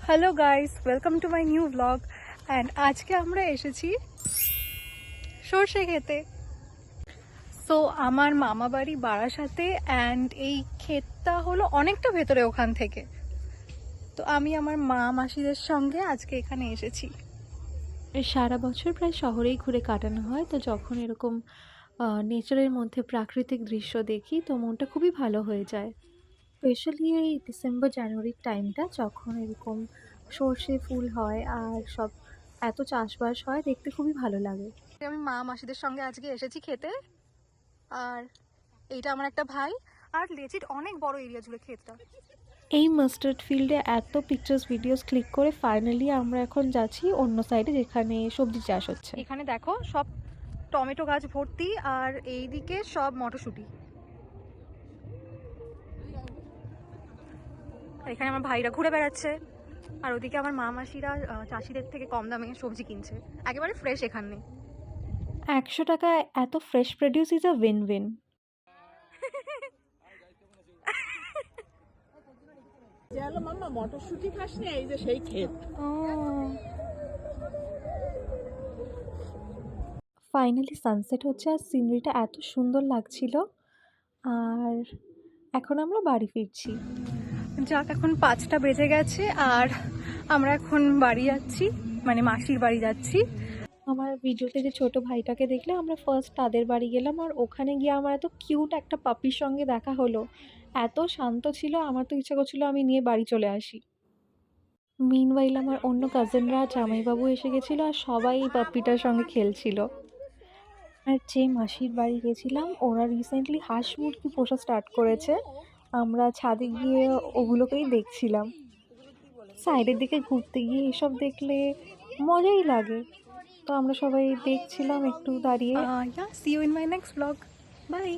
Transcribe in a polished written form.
Hello guys, welcome to my new blog. And আজকে আমরা এসেছি সর্ষে খেতে। সো আমার মামা বাড়ি বারাসাতে, অ্যান্ড এই ক্ষেতটা হলো অনেকটা ভেতরে ওখান থেকে। তো আমি আমার মা মাসিদের সঙ্গে আজকে এখানে এসেছি। সারা বছর প্রায় শহরেই ঘুরে কাটানো হয়, তো যখন এরকম নেচারের মধ্যে প্রাকৃতিক দৃশ্য দেখি তো মনটা খুবই ভালো হয়ে যায়। স্পেশালি এই ডিসেম্বর জানুয়ারির টাইমটা যখন এরকম সর্ষে ফুল হয় আর সব এত চাষবাস হয়, দেখতে খুবই ভালো লাগে। আমি মা মাসিদের সঙ্গে আজকে এসেছি খেতে। আর এইটা আমার একটা ভাই। আর লেজিট অনেক বড় এরিয়া জুড়ে ক্ষেতটা। এই মাস্টার্ড ফিল্ডে এত পিকচার্স ভিডিওস ক্লিক করে ফাইনালি আমরা এখন যাচ্ছি অন্য সাইডে, যেখানে সবজি চাষ হচ্ছে। এখানে দেখো সব টমেটো গাছ ভর্তি, আর এইদিকে সব মটরশুঁটি। আর এখানে আমার ভাইরা ঘুরে বেড়াচ্ছে, আর ওদিকে আমার মা মাসিরা চাষিদের থেকে কম দামে সবজি কিনছে, একেবারে ফ্রেশ এখানে। 100 টাকায় এত fresh produce is a win win. মাম্মা মটরশুঁটি খাসনি, এই যে সেই ক্ষেত। ফাইনালি সানসেট হচ্ছে আর সিনারিটা এত সুন্দর লাগছিল। আর এখন আমরা বাড়ি ফিরছি। যাক, এখন 5টা বেজে গেছে আর আমরা এখন বাড়ি যাচ্ছি, মানে মাসির বাড়ি যাচ্ছি। আমার ভিডিওতে যে ছোট ভাইটাকে দেখলে, আমরা ফার্স্ট তাদের বাড়ি গেলাম, আর ওখানে গিয়ে আমার এত কিউট একটা পাপির সঙ্গে দেখা হলো। এত শান্ত ছিল, আমার তো ইচ্ছা করছিল আমি নিয়ে বাড়ি চলে আসি। মিনওয়াইল আমার অন্য কাজিনরা, জামাইবাবু এসে গেছিলো আর সবাই এই পাপ্পিটার সঙ্গে খেলছিল। আর যে মাসির বাড়ি গেছিলাম, ওরা রিসেন্টলি হাঁস মুরগি পোষা স্টার্ট করেছে। আমরা ছাদে গিয়ে ওগুলোকেই দেখছিলাম। সাইডের দিকে ঘুরতে গিয়ে এসব দেখলে মজাই লাগে, তো আমরা সবাই দেখছিলাম একটু দাঁড়িয়ে। See you in my next blog. By.